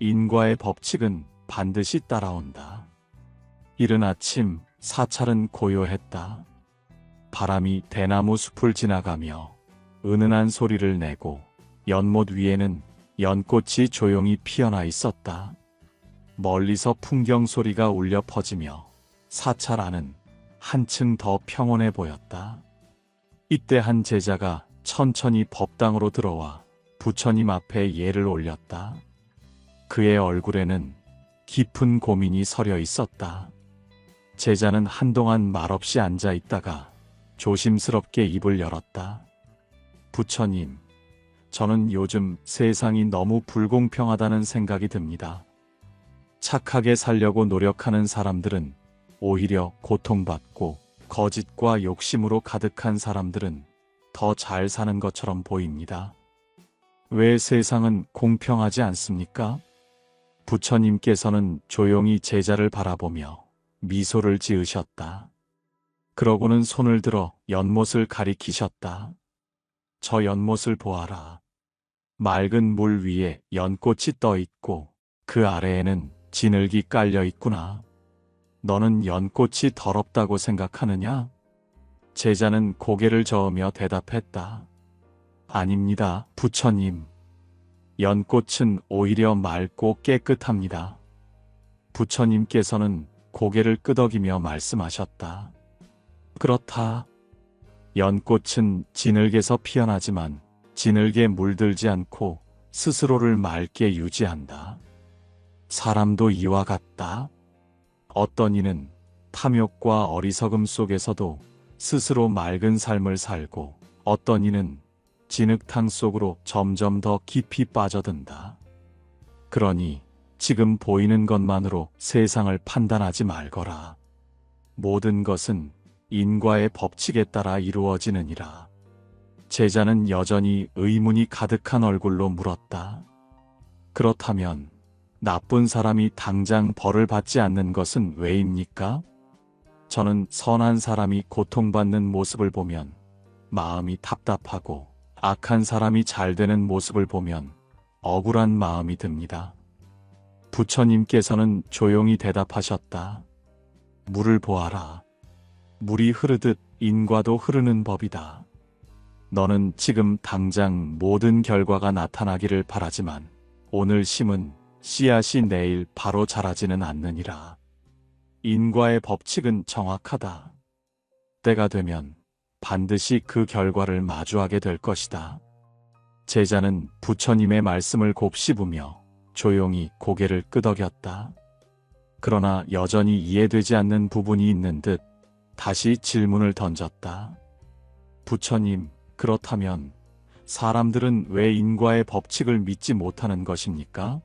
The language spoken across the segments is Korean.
인과의 법칙은 반드시 따라온다. 이른 아침 사찰은 고요했다. 바람이 대나무 숲을 지나가며 은은한 소리를 내고 연못 위에는 연꽃이 조용히 피어나 있었다. 멀리서 풍경 소리가 울려 퍼지며 사찰 안은 한층 더 평온해 보였다. 이때 한 제자가 천천히 법당으로 들어와 부처님 앞에 예를 올렸다. 그의 얼굴에는 깊은 고민이 서려 있었다. 제자는 한동안 말없이 앉아 있다가 조심스럽게 입을 열었다. 부처님, 저는 요즘 세상이 너무 불공평하다는 생각이 듭니다. 착하게 살려고 노력하는 사람들은 오히려 고통받고 거짓과 욕심으로 가득한 사람들은 더 잘 사는 것처럼 보입니다. 왜 세상은 공평하지 않습니까? 부처님께서는 조용히 제자를 바라보며 미소를 지으셨다. 그러고는 손을 들어 연못을 가리키셨다. 저 연못을 보아라. 맑은 물 위에 연꽃이 떠 있고 그 아래에는 진흙이 깔려 있구나. 너는 연꽃이 더럽다고 생각하느냐? 제자는 고개를 저으며 대답했다. 아닙니다, 부처님. 연꽃은 오히려 맑고 깨끗합니다. 부처님께서는 고개를 끄덕이며 말씀하셨다. 그렇다. 연꽃은 진흙에서 피어나지만 진흙에 물들지 않고 스스로를 맑게 유지한다. 사람도 이와 같다. 어떤 이는 탐욕과 어리석음 속에서도 스스로 맑은 삶을 살고 어떤 이는 진흙탕 속으로 점점 더 깊이 빠져든다. 그러니 지금 보이는 것만으로 세상을 판단하지 말거라. 모든 것은 인과의 법칙에 따라 이루어지느니라. 제자는 여전히 의문이 가득한 얼굴로 물었다. 그렇다면 나쁜 사람이 당장 벌을 받지 않는 것은 왜입니까? 저는 선한 사람이 고통받는 모습을 보면 마음이 답답하고 악한 사람이 잘 되는 모습을 보면 억울한 마음이 듭니다. 부처님께서는 조용히 대답하셨다. 물을 보아라. 물이 흐르듯 인과도 흐르는 법이다. 너는 지금 당장 모든 결과가 나타나기를 바라지만 오늘 심은 씨앗이 내일 바로 자라지는 않느니라. 인과의 법칙은 정확하다. 때가 되면 반드시 그 결과를 마주하게 될 것이다. 제자는 부처님의 말씀을 곱씹으며 조용히 고개를 끄덕였다. 그러나 여전히 이해되지 않는 부분이 있는 듯 다시 질문을 던졌다. 부처님, 그렇다면 사람들은 왜 인과의 법칙을 믿지 못하는 것입니까?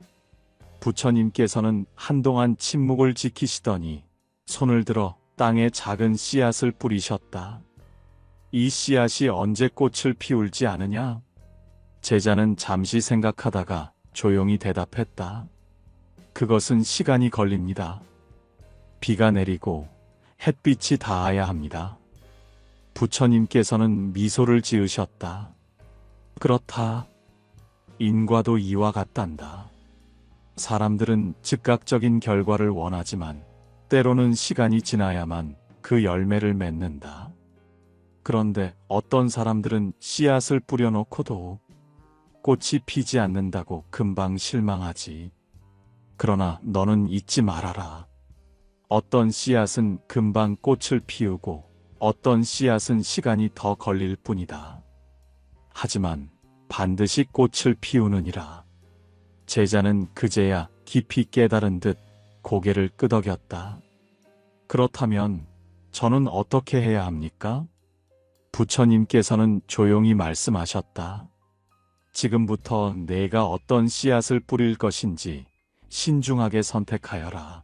부처님께서는 한동안 침묵을 지키시더니 손을 들어 땅에 작은 씨앗을 뿌리셨다. 이 씨앗이 언제 꽃을 피울지 아느냐? 제자는 잠시 생각하다가 조용히 대답했다. 그것은 시간이 걸립니다. 비가 내리고 햇빛이 닿아야 합니다. 부처님께서는 미소를 지으셨다. 그렇다. 인과도 이와 같단다. 사람들은 즉각적인 결과를 원하지만 때로는 시간이 지나야만 그 열매를 맺는다. 그런데 어떤 사람들은 씨앗을 뿌려놓고도 꽃이 피지 않는다고 금방 실망하지. 그러나 너는 잊지 말아라. 어떤 씨앗은 금방 꽃을 피우고 어떤 씨앗은 시간이 더 걸릴 뿐이다. 하지만 반드시 꽃을 피우느니라. 제자는 그제야 깊이 깨달은 듯 고개를 끄덕였다. 그렇다면 저는 어떻게 해야 합니까? 부처님께서는 조용히 말씀하셨다. 지금부터 내가 어떤 씨앗을 뿌릴 것인지 신중하게 선택하여라.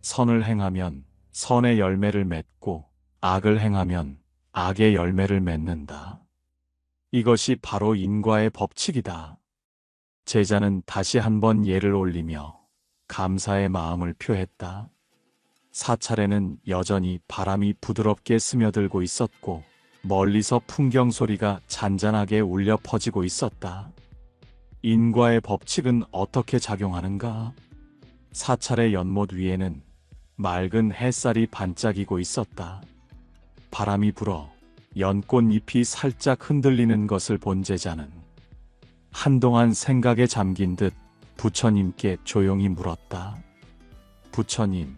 선을 행하면 선의 열매를 맺고 악을 행하면 악의 열매를 맺는다. 이것이 바로 인과의 법칙이다. 제자는 다시 한번 예를 올리며 감사의 마음을 표했다. 사찰에는 여전히 바람이 부드럽게 스며들고 있었고 멀리서 풍경 소리가 잔잔하게 울려 퍼지고 있었다. 인과의 법칙은 어떻게 작용하는가? 사찰의 연못 위에는 맑은 햇살이 반짝이고 있었다. 바람이 불어 연꽃잎이 살짝 흔들리는 것을 본 제자는 한동안 생각에 잠긴 듯 부처님께 조용히 물었다. 부처님,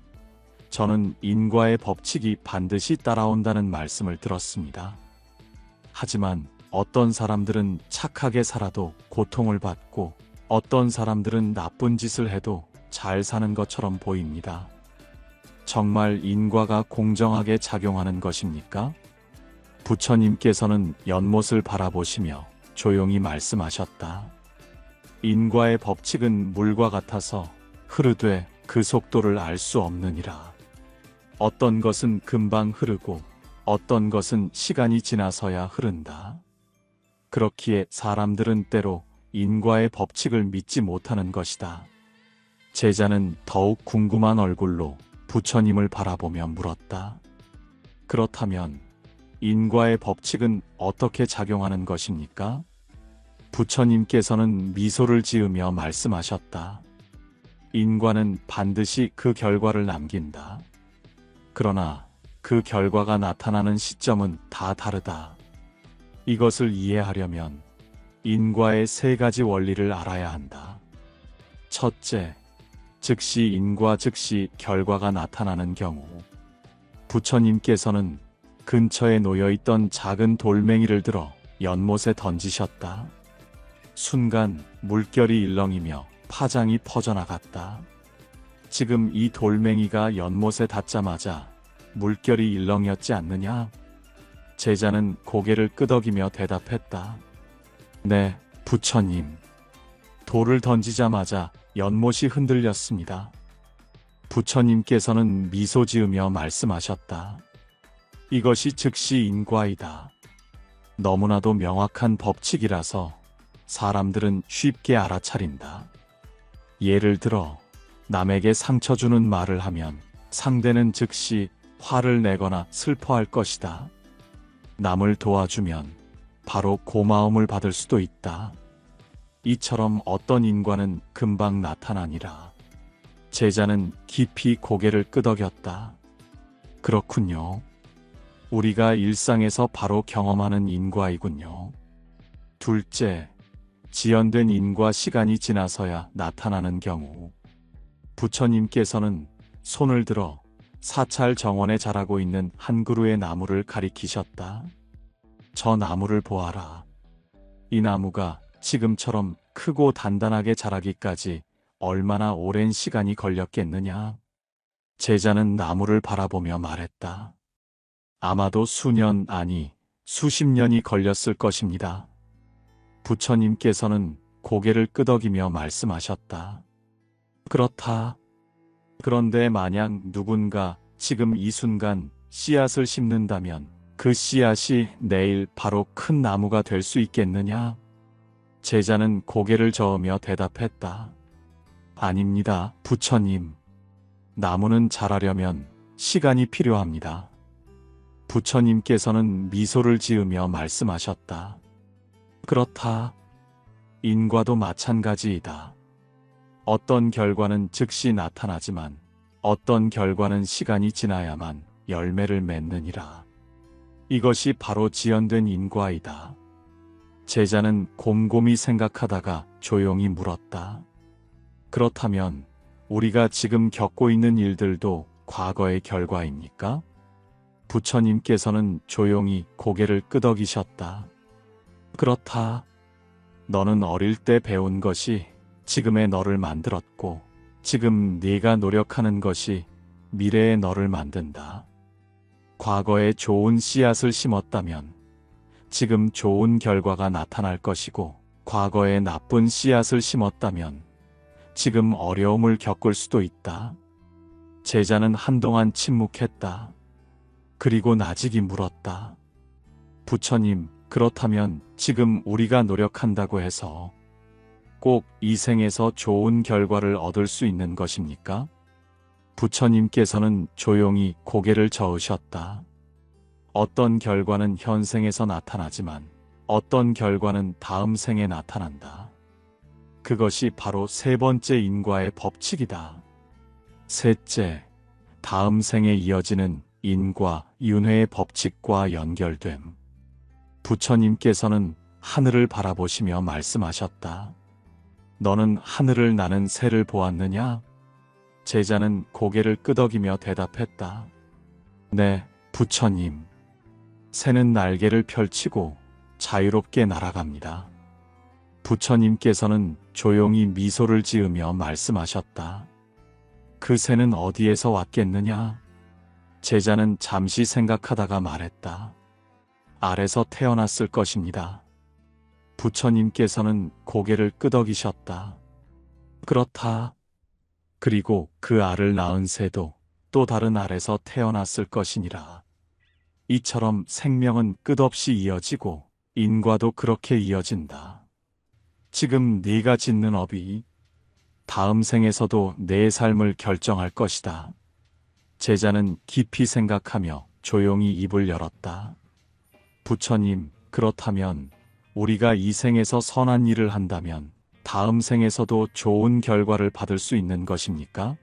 저는 인과의 법칙이 반드시 따라온다는 말씀을 들었습니다. 하지만 어떤 사람들은 착하게 살아도 고통을 받고 어떤 사람들은 나쁜 짓을 해도 잘 사는 것처럼 보입니다. 정말 인과가 공정하게 작용하는 것입니까? 부처님께서는 연못을 바라보시며 조용히 말씀하셨다. 인과의 법칙은 물과 같아서 흐르되 그 속도를 알 수 없느니라. 어떤 것은 금방 흐르고 어떤 것은 시간이 지나서야 흐른다. 그렇기에 사람들은 때로 인과의 법칙을 믿지 못하는 것이다. 제자는 더욱 궁금한 얼굴로 부처님을 바라보며 물었다. 그렇다면 인과의 법칙은 어떻게 작용하는 것입니까? 부처님께서는 미소를 지으며 말씀하셨다. 인과는 반드시 그 결과를 남긴다. 그러나 그 결과가 나타나는 시점은 다 다르다. 이것을 이해하려면 인과의 세 가지 원리를 알아야 한다. 첫째, 즉시 인과 즉시 결과가 나타나는 경우. 부처님께서는 근처에 놓여있던 작은 돌멩이를 들어 연못에 던지셨다. 순간 물결이 일렁이며 파장이 퍼져나갔다. 지금 이 돌멩이가 연못에 닿자마자 물결이 일렁였지 않느냐? 제자는 고개를 끄덕이며 대답했다. 네, 부처님. 돌을 던지자마자 연못이 흔들렸습니다. 부처님께서는 미소 지으며 말씀하셨다. 이것이 즉시 인과이다. 너무나도 명확한 법칙이라서 사람들은 쉽게 알아차린다. 예를 들어 남에게 상처 주는 말을 하면 상대는 즉시 화를 내거나 슬퍼할 것이다. 남을 도와주면 바로 고마움을 받을 수도 있다. 이처럼 어떤 인과는 금방 나타나니라. 제자는 깊이 고개를 끄덕였다. 그렇군요. 우리가 일상에서 바로 경험하는 인과이군요. 둘째, 지연된 인과 시간이 지나서야 나타나는 경우. 부처님께서는 손을 들어 사찰 정원에 자라고 있는 한 그루의 나무를 가리키셨다. 저 나무를 보아라. 이 나무가 지금처럼 크고 단단하게 자라기까지 얼마나 오랜 시간이 걸렸겠느냐. 제자는 나무를 바라보며 말했다. 아마도 수년 아니 수십 년이 걸렸을 것입니다. 부처님께서는 고개를 끄덕이며 말씀하셨다. 그렇다. 그런데 만약 누군가 지금 이 순간 씨앗을 심는다면 그 씨앗이 내일 바로 큰 나무가 될 수 있겠느냐? 제자는 고개를 저으며 대답했다. 아닙니다, 부처님. 나무는 자라려면 시간이 필요합니다. 부처님께서는 미소를 지으며 말씀하셨다. 그렇다. 인과도 마찬가지이다. 어떤 결과는 즉시 나타나지만 어떤 결과는 시간이 지나야만 열매를 맺느니라. 이것이 바로 지연된 인과이다. 제자는 곰곰이 생각하다가 조용히 물었다. 그렇다면 우리가 지금 겪고 있는 일들도 과거의 결과입니까? 부처님께서는 조용히 고개를 끄덕이셨다. 그렇다. 너는 어릴 때 배운 것이 지금의 너를 만들었고 지금 네가 노력하는 것이 미래의 너를 만든다. 과거에 좋은 씨앗을 심었다면 지금 좋은 결과가 나타날 것이고 과거에 나쁜 씨앗을 심었다면 지금 어려움을 겪을 수도 있다. 제자는 한동안 침묵했다. 그리고 나직이 물었다. 부처님, 그렇다면 지금 우리가 노력한다고 해서 꼭 이 생에서 좋은 결과를 얻을 수 있는 것입니까? 부처님께서는 조용히 고개를 저으셨다. 어떤 결과는 현생에서 나타나지만 어떤 결과는 다음 생에 나타난다. 그것이 바로 세 번째 인과의 법칙이다. 셋째, 다음 생에 이어지는 인과, 윤회의 법칙과 연결됨. 부처님께서는 하늘을 바라보시며 말씀하셨다. 너는 하늘을 나는 새를 보았느냐? 제자는 고개를 끄덕이며 대답했다. 네, 부처님. 새는 날개를 펼치고 자유롭게 날아갑니다. 부처님께서는 조용히 미소를 지으며 말씀하셨다. 그 새는 어디에서 왔겠느냐? 제자는 잠시 생각하다가 말했다. 알에서 태어났을 것입니다. 부처님께서는 고개를 끄덕이셨다. 그렇다. 그리고 그 알을 낳은 새도 또 다른 알에서 태어났을 것이니라. 이처럼 생명은 끝없이 이어지고 인과도 그렇게 이어진다. 지금 네가 짓는 업이 다음 생에서도 내 삶을 결정할 것이다. 제자는 깊이 생각하며 조용히 입을 열었다. 부처님, 그렇다면 우리가 이 생에서 선한 일을 한다면 다음 생에서도 좋은 결과를 받을 수 있는 것입니까?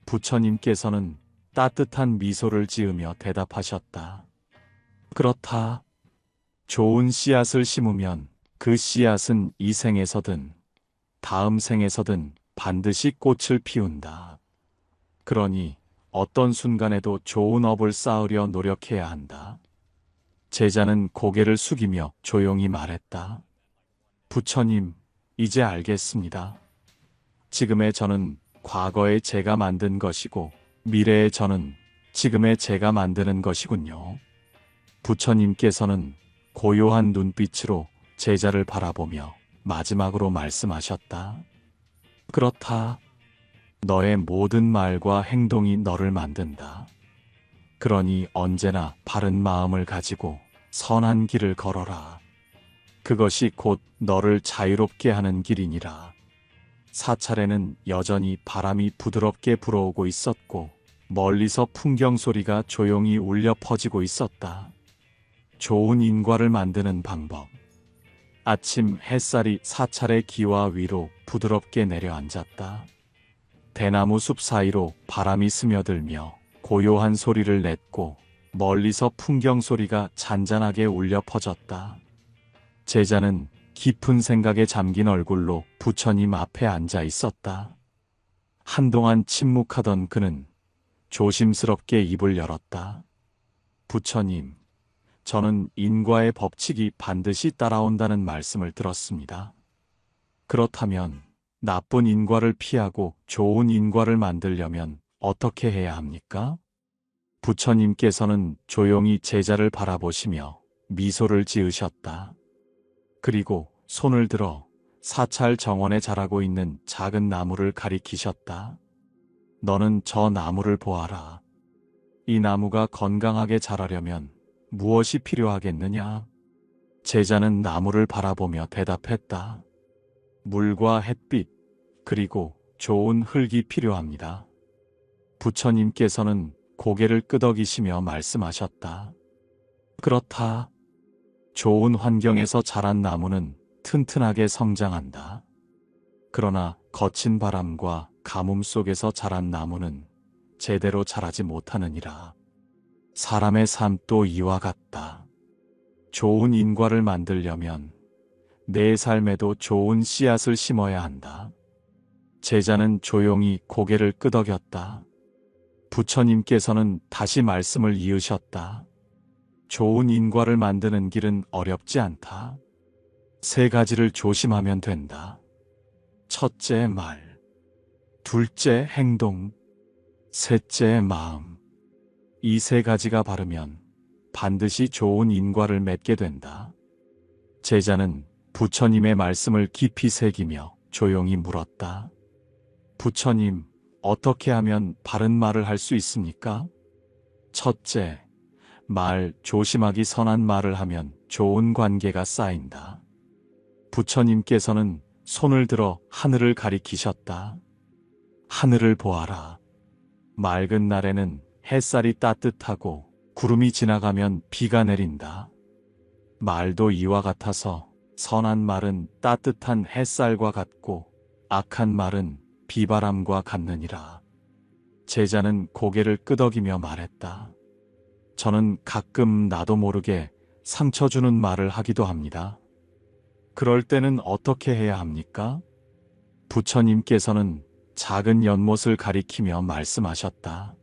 부처님께서는 따뜻한 미소를 지으며 대답하셨다. 그렇다. 좋은 씨앗을 심으면 그 씨앗은 이 생에서든 다음 생에서든 반드시 꽃을 피운다. 그러니 어떤 순간에도 좋은 업을 쌓으려 노력해야 한다. 제자는 고개를 숙이며 조용히 말했다. 부처님, 이제 알겠습니다. 지금의 저는 과거의 제가 만든 것이고 미래의 저는 지금의 제가 만드는 것이군요. 부처님께서는 고요한 눈빛으로 제자를 바라보며 마지막으로 말씀하셨다. 그렇다. 너의 모든 말과 행동이 너를 만든다. 그러니 언제나 바른 마음을 가지고 선한 길을 걸어라. 그것이 곧 너를 자유롭게 하는 길이니라. 사찰에는 여전히 바람이 부드럽게 불어오고 있었고 멀리서 풍경 소리가 조용히 울려 퍼지고 있었다. 좋은 인과를 만드는 방법. 아침 햇살이 사찰의 기와 위로 부드럽게 내려앉았다. 대나무 숲 사이로 바람이 스며들며 고요한 소리를 냈고 멀리서 풍경 소리가 잔잔하게 울려 퍼졌다. 제자는 깊은 생각에 잠긴 얼굴로 부처님 앞에 앉아 있었다. 한동안 침묵하던 그는 조심스럽게 입을 열었다. 부처님, 저는 인과의 법칙이 반드시 따라온다는 말씀을 들었습니다. 그렇다면 나쁜 인과를 피하고 좋은 인과를 만들려면 어떻게 해야 합니까? 부처님께서는 조용히 제자를 바라보시며 미소를 지으셨다. 그리고 손을 들어 사찰 정원에 자라고 있는 작은 나무를 가리키셨다. 너는 저 나무를 보아라. 이 나무가 건강하게 자라려면 무엇이 필요하겠느냐? 제자는 나무를 바라보며 대답했다. 물과 햇빛, 그리고 좋은 흙이 필요합니다. 부처님께서는 고개를 끄덕이시며 말씀하셨다. 그렇다. 좋은 환경에서 자란 나무는 튼튼하게 성장한다. 그러나 거친 바람과 가뭄 속에서 자란 나무는 제대로 자라지 못하느니라. 사람의 삶도 이와 같다. 좋은 인과를 만들려면 내 삶에도 좋은 씨앗을 심어야 한다. 제자는 조용히 고개를 끄덕였다. 부처님께서는 다시 말씀을 이으셨다. 좋은 인과를 만드는 길은 어렵지 않다. 세 가지를 조심하면 된다. 첫째 말, 둘째 행동, 셋째 마음. 이 세 가지가 바르면 반드시 좋은 인과를 맺게 된다. 제자는 부처님의 말씀을 깊이 새기며 조용히 물었다. 부처님, 어떻게 하면 바른 말을 할 수 있습니까? 첫째, 말 조심하기 선한 말을 하면 좋은 관계가 쌓인다. 부처님께서는 손을 들어 하늘을 가리키셨다. 하늘을 보아라. 맑은 날에는 햇살이 따뜻하고 구름이 지나가면 비가 내린다. 말도 이와 같아서 선한 말은 따뜻한 햇살과 같고 악한 말은 비바람과 같느니라. 제자는 고개를 끄덕이며 말했다. 저는 가끔 나도 모르게 상처 주는 말을 하기도 합니다. 그럴 때는 어떻게 해야 합니까? 부처님께서는 작은 연못을 가리키며 말씀하셨다.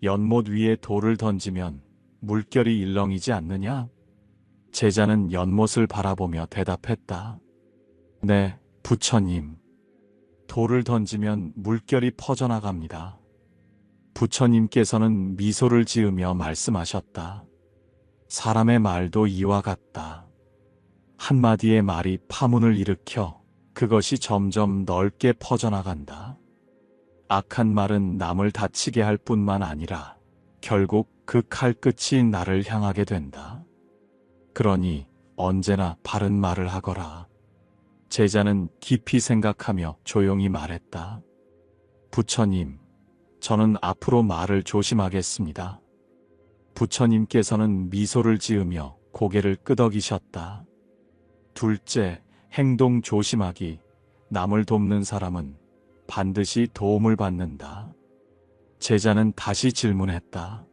연못 위에 돌을 던지면 물결이 일렁이지 않느냐? 제자는 연못을 바라보며 대답했다. 네, 부처님. 돌을 던지면 물결이 퍼져나갑니다. 부처님께서는 미소를 지으며 말씀하셨다. 사람의 말도 이와 같다. 한마디의 말이 파문을 일으켜 그것이 점점 넓게 퍼져나간다. 악한 말은 남을 다치게 할 뿐만 아니라 결국 그 칼끝이 나를 향하게 된다. 그러니 언제나 바른 말을 하거라. 제자는 깊이 생각하며 조용히 말했다. 부처님, 저는 앞으로 말을 조심하겠습니다. 부처님께서는 미소를 지으며 고개를 끄덕이셨다. 둘째, 행동 조심하기. 남을 돕는 사람은 반드시 도움을 받는다. 제자는 다시 질문했다.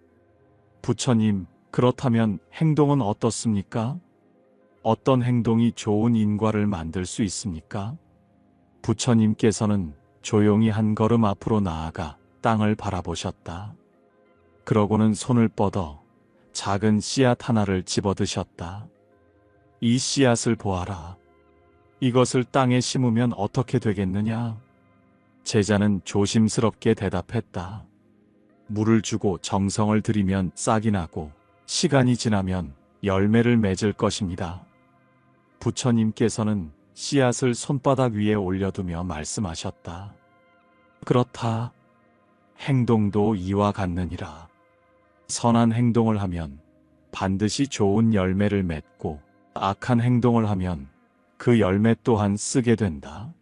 부처님, 그렇다면 행동은 어떻습니까? 어떤 행동이 좋은 인과를 만들 수 있습니까? 부처님께서는 조용히 한 걸음 앞으로 나아가 땅을 바라보셨다. 그러고는 손을 뻗어 작은 씨앗 하나를 집어드셨다. 이 씨앗을 보아라. 이것을 땅에 심으면 어떻게 되겠느냐? 제자는 조심스럽게 대답했다. 물을 주고 정성을 들이면 싹이 나고 시간이 지나면 열매를 맺을 것입니다. 부처님께서는 씨앗을 손바닥 위에 올려두며 말씀하셨다. 그렇다. 행동도 이와 같느니라. 선한 행동을 하면 반드시 좋은 열매를 맺고 악한 행동을 하면 그 열매 또한 쓰게 된다.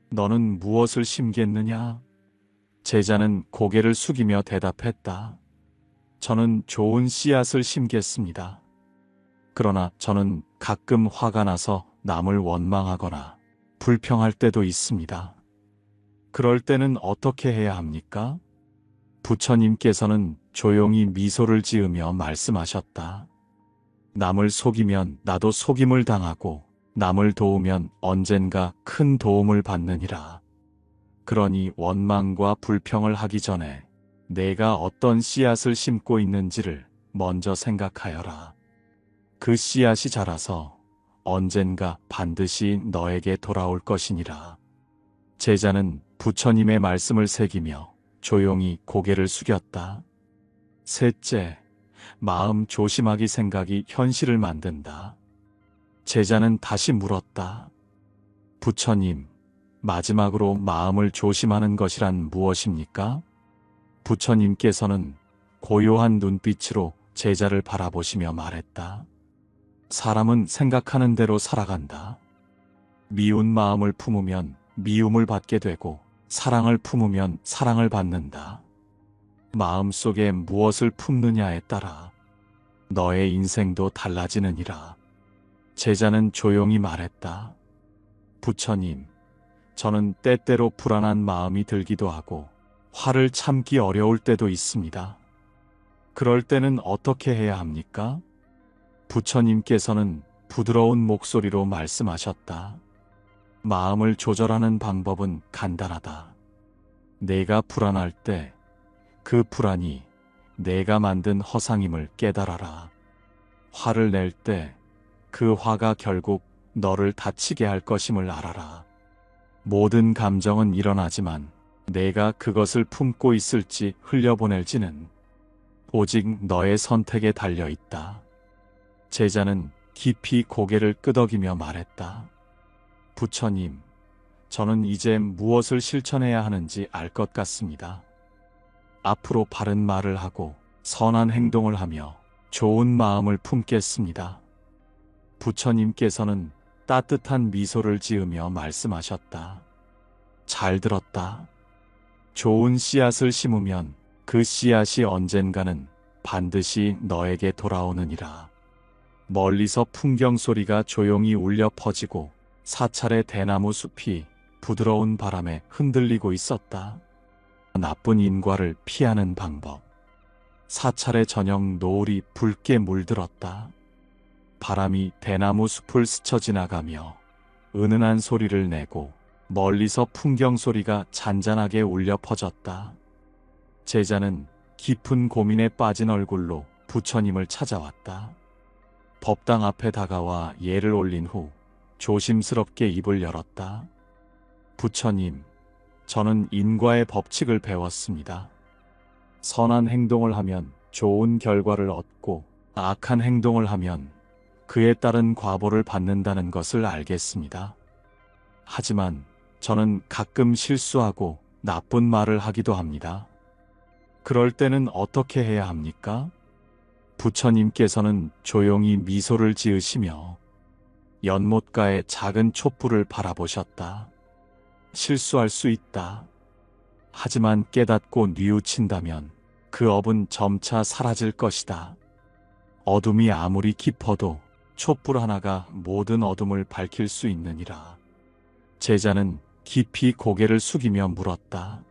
너는 무엇을 심겠느냐? 제자는 고개를 숙이며 대답했다. 저는 좋은 씨앗을 심겠습니다. 그러나 저는 가끔 화가 나서 남을 원망하거나 불평할 때도 있습니다. 그럴 때는 어떻게 해야 합니까? 부처님께서는 조용히 미소를 지으며 말씀하셨다. 남을 속이면 나도 속임을 당하고 남을 도우면 언젠가 큰 도움을 받느니라. 그러니 원망과 불평을 하기 전에 내가 어떤 씨앗을 심고 있는지를 먼저 생각하여라. 그 씨앗이 자라서 언젠가 반드시 너에게 돌아올 것이니라. 제자는 부처님의 말씀을 새기며 조용히 고개를 숙였다. 셋째, 마음 조심하기 생각이 현실을 만든다. 제자는 다시 물었다. 부처님, 마지막으로 마음을 조심하는 것이란 무엇입니까? 부처님께서는 고요한 눈빛으로 제자를 바라보시며 말했다. 사람은 생각하는 대로 살아간다. 미운 마음을 품으면 미움을 받게 되고 사랑을 품으면 사랑을 받는다. 마음속에 무엇을 품느냐에 따라 너의 인생도 달라지느니라. 제자는 조용히 말했다. 부처님, 저는 때때로 불안한 마음이 들기도 하고 화를 참기 어려울 때도 있습니다. 그럴 때는 어떻게 해야 합니까? 부처님께서는 부드러운 목소리로 말씀하셨다. 마음을 조절하는 방법은 간단하다. 내가 불안할 때 그 불안이 내가 만든 허상임을 깨달아라. 화를 낼 때 그 화가 결국 너를 다치게 할 것임을 알아라. 모든 감정은 일어나지만 내가 그것을 품고 있을지 흘려보낼지는 오직 너의 선택에 달려 있다. 제자는 깊이 고개를 끄덕이며 말했다. 부처님, 저는 이제 무엇을 실천해야 하는지 알 것 같습니다. 앞으로 바른 말을 하고 선한 행동을 하며 좋은 마음을 품겠습니다. 부처님께서는 따뜻한 미소를 지으며 말씀하셨다. 잘 들었다. 좋은 씨앗을 심으면 그 씨앗이 언젠가는 반드시 너에게 돌아오느니라. 멀리서 풍경 소리가 조용히 울려 퍼지고 사찰의 대나무 숲이 부드러운 바람에 흔들리고 있었다. 나쁜 인과를 피하는 방법. 사찰의 저녁 노을이 붉게 물들었다. 바람이 대나무 숲을 스쳐 지나가며 은은한 소리를 내고 멀리서 풍경 소리가 잔잔하게 울려 퍼졌다. 제자는 깊은 고민에 빠진 얼굴로 부처님을 찾아왔다. 법당 앞에 다가와 예를 올린 후 조심스럽게 입을 열었다. 부처님, 저는 인과의 법칙을 배웠습니다. 선한 행동을 하면 좋은 결과를 얻고 악한 행동을 하면 그에 따른 과보를 받는다는 것을 알겠습니다. 하지만 저는 가끔 실수하고 나쁜 말을 하기도 합니다. 그럴 때는 어떻게 해야 합니까? 부처님께서는 조용히 미소를 지으시며 연못가의 작은 촛불을 바라보셨다. 실수할 수 있다. 하지만 깨닫고 뉘우친다면 그 업은 점차 사라질 것이다. 어둠이 아무리 깊어도 촛불 하나가 모든 어둠을 밝힐 수 있느니라. 제자는 깊이 고개를 숙이며 물었다.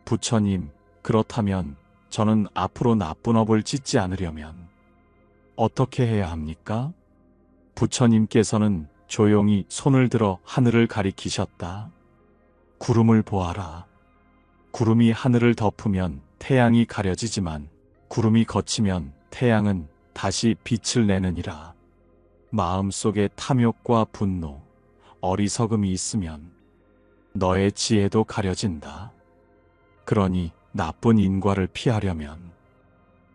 부처님, 그렇다면 저는 앞으로 나쁜 업을 짓지 않으려면 어떻게 해야 합니까? 부처님께서는 조용히 손을 들어 하늘을 가리키셨다. 구름을 보아라. 구름이 하늘을 덮으면 태양이 가려지지만 구름이 걷히면 태양은 다시 빛을 내느니라. 마음속에 탐욕과 분노, 어리석음이 있으면 너의 지혜도 가려진다. 그러니 나쁜 인과를 피하려면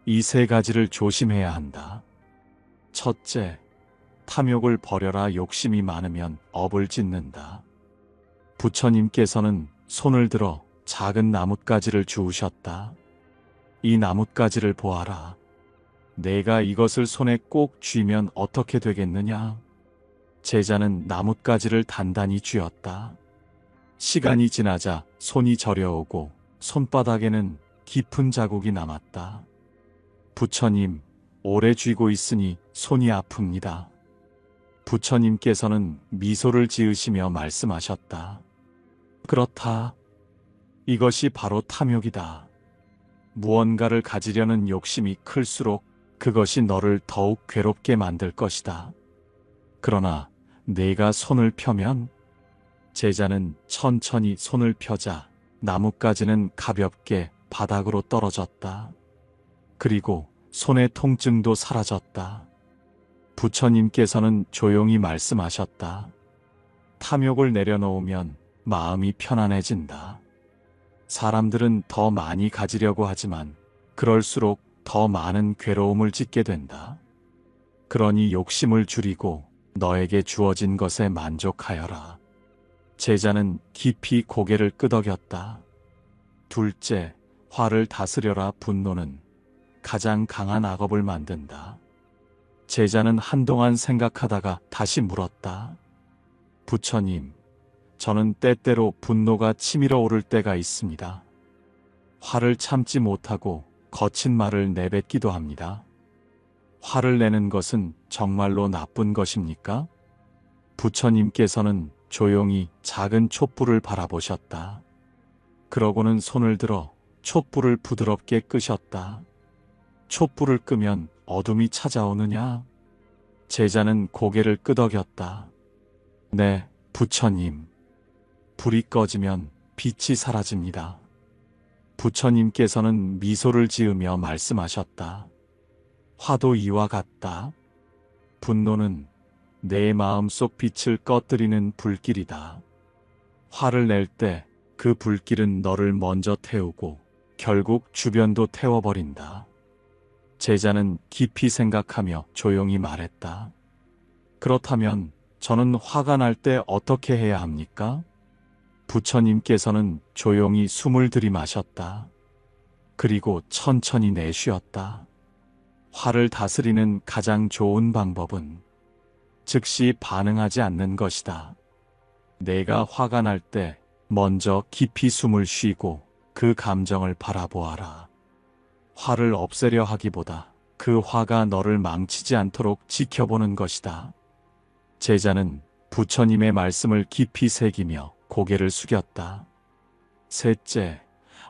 이 세 가지를 조심해야 한다. 첫째, 탐욕을 버려라. 욕심이 많으면 업을 짓는다. 부처님께서는 손을 들어 작은 나뭇가지를 주우셨다. 이 나뭇가지를 보아라. 내가 이것을 손에 꼭 쥐면 어떻게 되겠느냐? 제자는 나뭇가지를 단단히 쥐었다. 시간이 지나자 손이 저려오고 손바닥에는 깊은 자국이 남았다. 부처님, 오래 쥐고 있으니 손이 아픕니다. 부처님께서는 미소를 지으시며 말씀하셨다. 그렇다. 이것이 바로 탐욕이다. 무언가를 가지려는 욕심이 클수록 그것이 너를 더욱 괴롭게 만들 것이다. 그러나 내가 손을 펴면 제자는 천천히 손을 펴자 나뭇가지는 가볍게 바닥으로 떨어졌다. 그리고 손의 통증도 사라졌다. 부처님께서는 조용히 말씀하셨다. 탐욕을 내려놓으면 마음이 편안해진다. 사람들은 더 많이 가지려고 하지만 그럴수록 더 많은 괴로움을 짓게 된다. 그러니 욕심을 줄이고 너에게 주어진 것에 만족하여라. 제자는 깊이 고개를 끄덕였다. 둘째, 화를 다스려라. 분노는 가장 강한 악업을 만든다. 제자는 한동안 생각하다가 다시 물었다. 부처님, 저는 때때로 분노가 치밀어 오를 때가 있습니다. 화를 참지 못하고 거친 말을 내뱉기도 합니다. 화를 내는 것은 정말로 나쁜 것입니까? 부처님께서는 조용히 작은 촛불을 바라보셨다. 그러고는 손을 들어 촛불을 부드럽게 끄셨다. 촛불을 끄면 어둠이 찾아오느냐? 제자는 고개를 끄덕였다. 네, 부처님. 불이 꺼지면 빛이 사라집니다. 부처님께서는 미소를 지으며 말씀하셨다. 화도 이와 같다. 분노는 내 마음속 빛을 꺼뜨리는 불길이다. 화를 낼 때 그 불길은 너를 먼저 태우고 결국 주변도 태워버린다. 제자는 깊이 생각하며 조용히 말했다. 그렇다면 저는 화가 날 때 어떻게 해야 합니까? 부처님께서는 조용히 숨을 들이마셨다. 그리고 천천히 내쉬었다. 화를 다스리는 가장 좋은 방법은 즉시 반응하지 않는 것이다. 내가 화가 날 때 먼저 깊이 숨을 쉬고 그 감정을 바라보아라. 화를 없애려 하기보다 그 화가 너를 망치지 않도록 지켜보는 것이다. 제자는 부처님의 말씀을 깊이 새기며 고개를 숙였다. 셋째,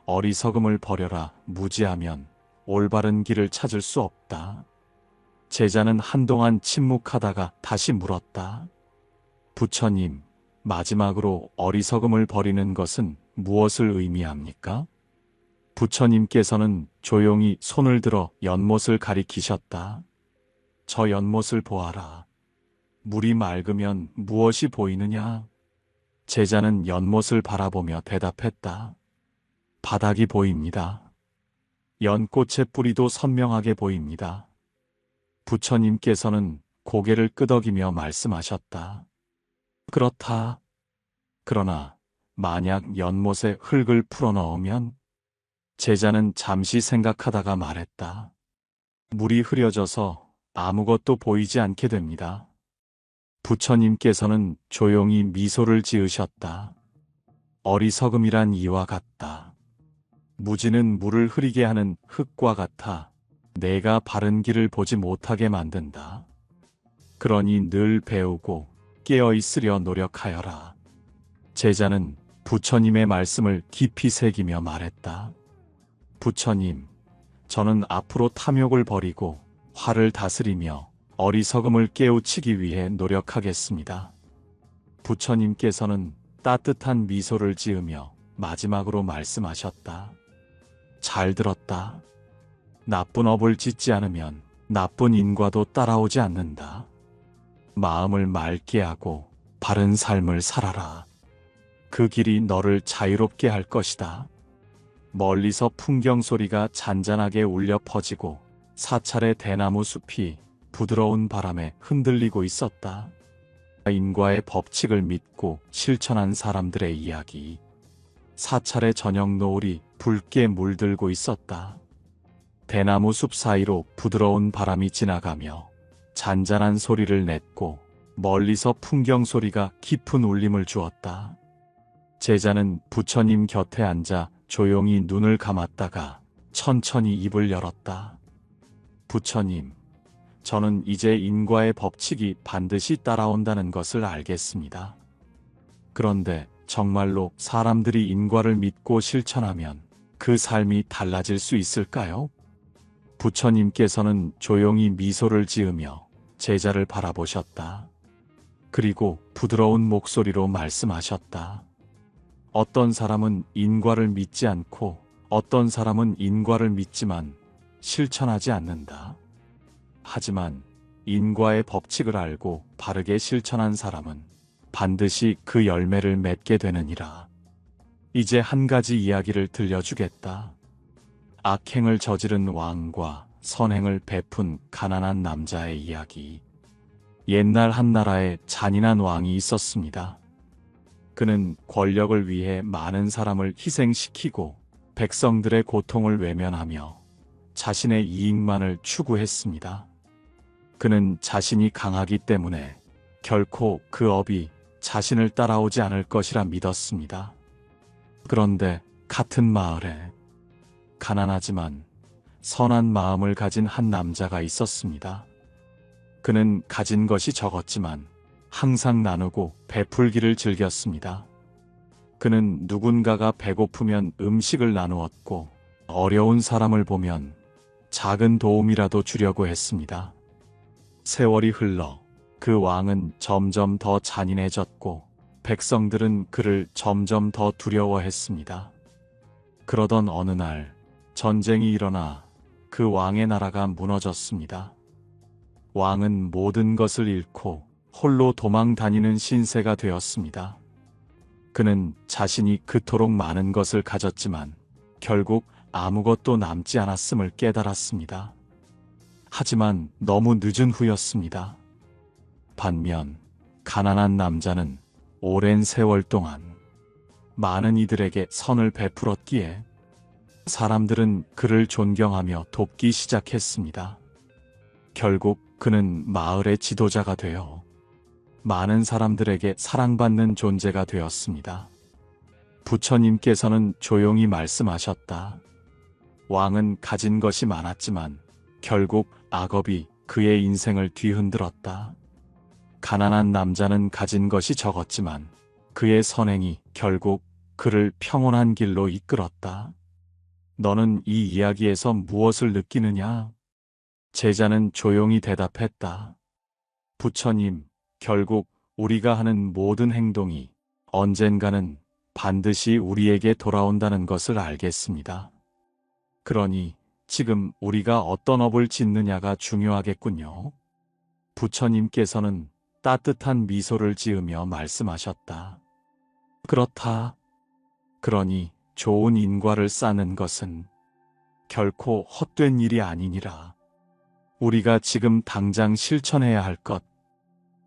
어리석음을 버려라. 무지하면 올바른 길을 찾을 수 없다. 제자는 한동안 침묵하다가 다시 물었다. 부처님, 마지막으로 어리석음을 버리는 것은 무엇을 의미합니까? 부처님께서는 조용히 손을 들어 연못을 가리키셨다. 저 연못을 보아라. 물이 맑으면 무엇이 보이느냐? 제자는 연못을 바라보며 대답했다. 바닥이 보입니다. 연꽃의 뿌리도 선명하게 보입니다. 부처님께서는 고개를 끄덕이며 말씀하셨다. 그렇다. 그러나 만약 연못에 흙을 풀어넣으면? 제자는 잠시 생각하다가 말했다. 물이 흐려져서 아무것도 보이지 않게 됩니다. 부처님께서는 조용히 미소를 지으셨다. 어리석음이란 이와 같다. 무지는 물을 흐리게 하는 흙과 같아 내가 바른 길을 보지 못하게 만든다. 그러니 늘 배우고 깨어 있으려 노력하여라. 제자는 부처님의 말씀을 깊이 새기며 말했다. 부처님, 저는 앞으로 탐욕을 버리고 화를 다스리며 어리석음을 깨우치기 위해 노력하겠습니다. 부처님께서는 따뜻한 미소를 지으며 마지막으로 말씀하셨다. 잘 들었다. 나쁜 업을 짓지 않으면 나쁜 인과도 따라오지 않는다. 마음을 맑게 하고 바른 삶을 살아라. 그 길이 너를 자유롭게 할 것이다. 멀리서 풍경 소리가 잔잔하게 울려 퍼지고 사찰의 대나무 숲이 부드러운 바람에 흔들리고 있었다. 인과의 법칙을 믿고 실천한 사람들의 이야기. 사찰의 저녁 노을이 붉게 물들고 있었다. 대나무 숲 사이로 부드러운 바람이 지나가며 잔잔한 소리를 냈고 멀리서 풍경 소리가 깊은 울림을 주었다. 제자는 부처님 곁에 앉아 조용히 눈을 감았다가 천천히 입을 열었다. 부처님, 저는 이제 인과의 법칙이 반드시 따라온다는 것을 알겠습니다. 그런데 정말로 사람들이 인과를 믿고 실천하면 그 삶이 달라질 수 있을까요? 부처님께서는 조용히 미소를 지으며 제자를 바라보셨다. 그리고 부드러운 목소리로 말씀하셨다. 어떤 사람은 인과를 믿지 않고 어떤 사람은 인과를 믿지만 실천하지 않는다. 하지만 인과의 법칙을 알고 바르게 실천한 사람은 반드시 그 열매를 맺게 되느니라. 이제 한 가지 이야기를 들려주겠다. 악행을 저지른 왕과 선행을 베푼 가난한 남자의 이야기. 옛날 한 나라에 잔인한 왕이 있었습니다. 그는 권력을 위해 많은 사람을 희생시키고 백성들의 고통을 외면하며 자신의 이익만을 추구했습니다. 그는 자신이 강하기 때문에 결코 그 업이 자신을 따라오지 않을 것이라 믿었습니다. 그런데 같은 마을에 가난하지만 선한 마음을 가진 한 남자가 있었습니다. 그는 가진 것이 적었지만 항상 나누고 베풀기를 즐겼습니다. 그는 누군가가 배고프면 음식을 나누었고 어려운 사람을 보면 작은 도움이라도 주려고 했습니다. 세월이 흘러 그 왕은 점점 더 잔인해졌고 백성들은 그를 점점 더 두려워했습니다. 그러던 어느 날 전쟁이 일어나 그 왕의 나라가 무너졌습니다. 왕은 모든 것을 잃고 홀로 도망 다니는 신세가 되었습니다. 그는 자신이 그토록 많은 것을 가졌지만 결국 아무것도 남지 않았음을 깨달았습니다. 하지만 너무 늦은 후였습니다. 반면 가난한 남자는 오랜 세월 동안 많은 이들에게 선을 베풀었기에 사람들은 그를 존경하며 돕기 시작했습니다. 결국 그는 마을의 지도자가 되어 많은 사람들에게 사랑받는 존재가 되었습니다. 부처님께서는 조용히 말씀하셨다. 왕은 가진 것이 많았지만 결국 악업이 그의 인생을 뒤흔들었다. 가난한 남자는 가진 것이 적었지만 그의 선행이 결국 그를 평온한 길로 이끌었다. 너는 이 이야기에서 무엇을 느끼느냐? 제자는 조용히 대답했다. 부처님, 결국 우리가 하는 모든 행동이 언젠가는 반드시 우리에게 돌아온다는 것을 알겠습니다. 그러니 지금 우리가 어떤 업을 짓느냐가 중요하겠군요. 부처님께서는 따뜻한 미소를 지으며 말씀하셨다. 그렇다. 그러니 좋은 인과를 쌓는 것은 결코 헛된 일이 아니니라. 우리가 지금 당장 실천해야 할 것.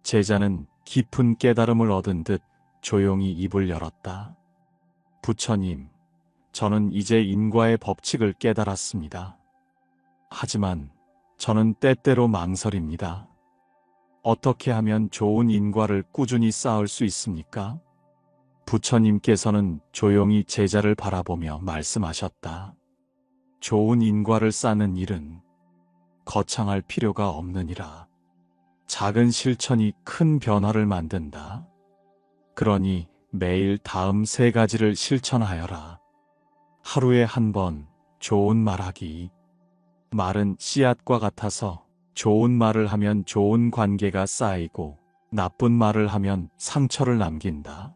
제자는 깊은 깨달음을 얻은 듯 조용히 입을 열었다. 부처님, 저는 이제 인과의 법칙을 깨달았습니다. 하지만 저는 때때로 망설입니다. 어떻게 하면 좋은 인과를 꾸준히 쌓을 수 있습니까? 부처님께서는 조용히 제자를 바라보며 말씀하셨다. 좋은 인과를 쌓는 일은 거창할 필요가 없느니라. 작은 실천이 큰 변화를 만든다. 그러니 매일 다음 3가지를 실천하여라. 하루에 한 번 좋은 말하기. 말은 씨앗과 같아서 좋은 말을 하면 좋은 관계가 쌓이고 나쁜 말을 하면 상처를 남긴다.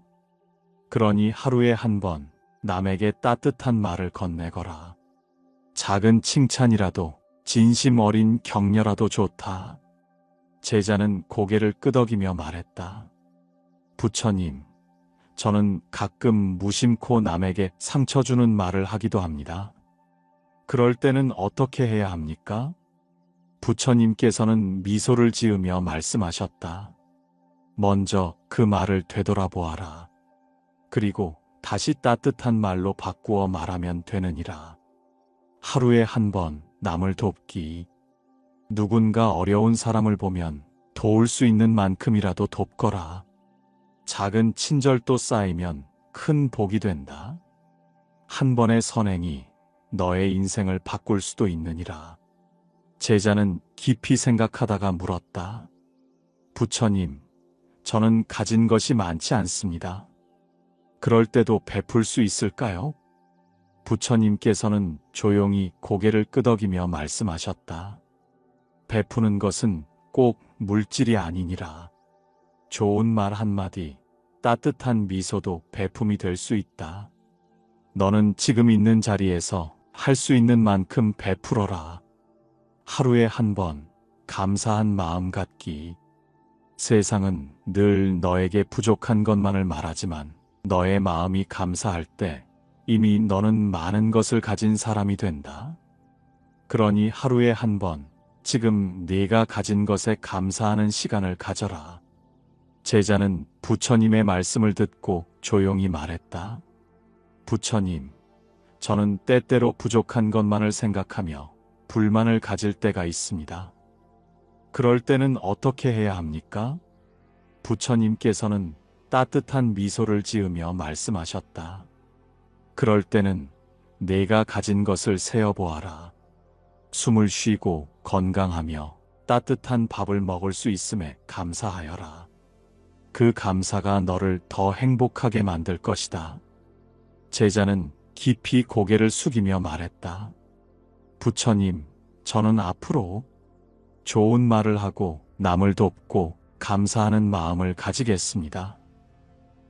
그러니 하루에 한 번 남에게 따뜻한 말을 건네거라. 작은 칭찬이라도 진심 어린 격려라도 좋다. 제자는 고개를 끄덕이며 말했다. 부처님, 저는 가끔 무심코 남에게 상처 주는 말을 하기도 합니다. 그럴 때는 어떻게 해야 합니까? 부처님께서는 미소를 지으며 말씀하셨다. 먼저 그 말을 되돌아보아라. 그리고 다시 따뜻한 말로 바꾸어 말하면 되느니라. 하루에 한 번 남을 돕기. 누군가 어려운 사람을 보면 도울 수 있는 만큼이라도 돕거라. 작은 친절도 쌓이면 큰 복이 된다. 한 번의 선행이 너의 인생을 바꿀 수도 있느니라. 제자는 깊이 생각하다가 물었다. 부처님, 저는 가진 것이 많지 않습니다. 그럴 때도 베풀 수 있을까요? 부처님께서는 조용히 고개를 끄덕이며 말씀하셨다. 베푸는 것은 꼭 물질이 아니니라. 좋은 말 한마디, 따뜻한 미소도 베품이 될 수 있다. 너는 지금 있는 자리에서 할 수 있는 만큼 베풀어라. 하루에 한 번 감사한 마음 갖기. 세상은 늘 너에게 부족한 것만을 말하지만 너의 마음이 감사할 때 이미 너는 많은 것을 가진 사람이 된다. 그러니 하루에 한 번 지금 네가 가진 것에 감사하는 시간을 가져라. 제자는 부처님의 말씀을 듣고 조용히 말했다. 부처님, 저는 때때로 부족한 것만을 생각하며 불만을 가질 때가 있습니다. 그럴 때는 어떻게 해야 합니까? 부처님께서는 따뜻한 미소를 지으며 말씀하셨다. 그럴 때는 내가 가진 것을 세어보아라. 숨을 쉬고 건강하며 따뜻한 밥을 먹을 수 있음에 감사하여라. 그 감사가 너를 더 행복하게 만들 것이다. 제자는 깊이 고개를 숙이며 말했다. 부처님, 저는 앞으로 좋은 말을 하고 남을 돕고 감사하는 마음을 가지겠습니다.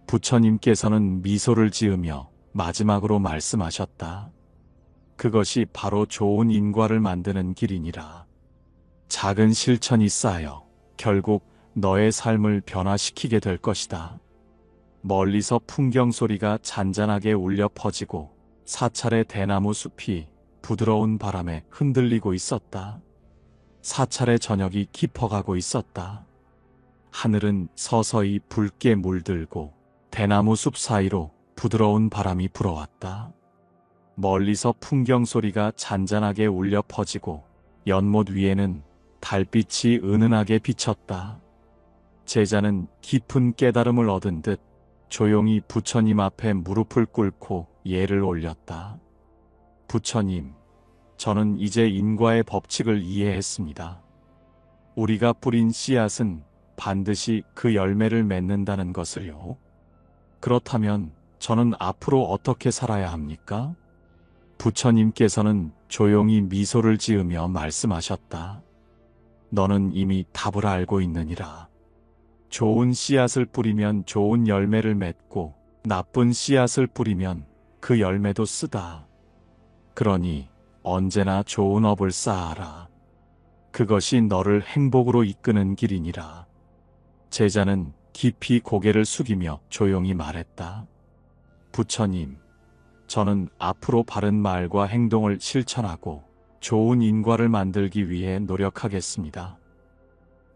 부처님께서는 미소를 지으며 마지막으로 말씀하셨다. 그것이 바로 좋은 인과를 만드는 길이니라. 작은 실천이 쌓여 결국 너의 삶을 변화시키게 될 것이다. 멀리서 풍경 소리가 잔잔하게 울려 퍼지고 사찰의 대나무 숲이 부드러운 바람에 흔들리고 있었다. 사찰의 저녁이 깊어가고 있었다. 하늘은 서서히 붉게 물들고 대나무 숲 사이로 부드러운 바람이 불어왔다. 멀리서 풍경 소리가 잔잔하게 울려 퍼지고 연못 위에는 달빛이 은은하게 비쳤다. 제자는 깊은 깨달음을 얻은 듯 조용히 부처님 앞에 무릎을 꿇고 예를 올렸다. 부처님, 저는 이제 인과의 법칙을 이해했습니다. 우리가 뿌린 씨앗은 반드시 그 열매를 맺는다는 것을요. 그렇다면 저는 앞으로 어떻게 살아야 합니까? 부처님께서는 조용히 미소를 지으며 말씀하셨다. 너는 이미 답을 알고 있느니라. 좋은 씨앗을 뿌리면 좋은 열매를 맺고 나쁜 씨앗을 뿌리면 그 열매도 쓰다. 그러니 언제나 좋은 업을 쌓아라. 그것이 너를 행복으로 이끄는 길이니라. 제자는 깊이 고개를 숙이며 조용히 말했다. 부처님, 저는 앞으로 바른 말과 행동을 실천하고 좋은 인과를 만들기 위해 노력하겠습니다.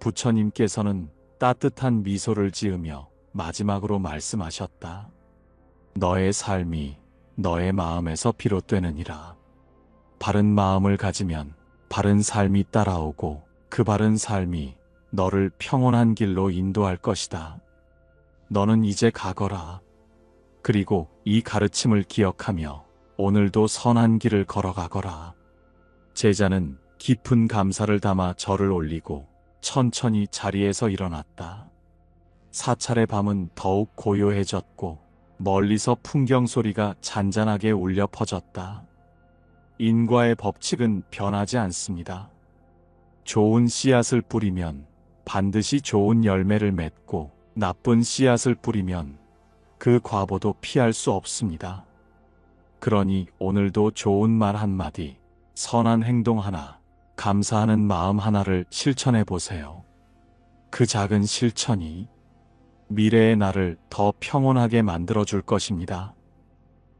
부처님께서는 따뜻한 미소를 지으며 마지막으로 말씀하셨다. 너의 삶이 너의 마음에서 비롯되느니라. 바른 마음을 가지면 바른 삶이 따라오고 그 바른 삶이 너를 평온한 길로 인도할 것이다. 너는 이제 가거라. 그리고 이 가르침을 기억하며 오늘도 선한 길을 걸어가거라. 제자는 깊은 감사를 담아 절을 올리고 천천히 자리에서 일어났다. 사찰의 밤은 더욱 고요해졌고 멀리서 풍경 소리가 잔잔하게 울려 퍼졌다. 인과의 법칙은 변하지 않습니다. 좋은 씨앗을 뿌리면 반드시 좋은 열매를 맺고 나쁜 씨앗을 뿌리면 그 과보도 피할 수 없습니다. 그러니 오늘도 좋은 말 한마디, 선한 행동 하나, 감사하는 마음 하나를 실천해 보세요. 그 작은 실천이 미래의 나를 더 평온하게 만들어줄 것입니다.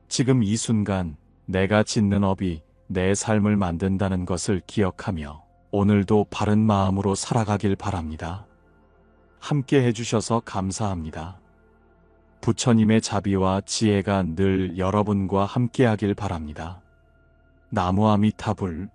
지금 이 순간 내가 짓는 업이 내 삶을 만든다는 것을 기억하며 오늘도 바른 마음으로 살아가길 바랍니다. 함께 해주셔서 감사합니다. 부처님의 자비와 지혜가 늘 여러분과 함께하길 바랍니다. 나무 아미타불.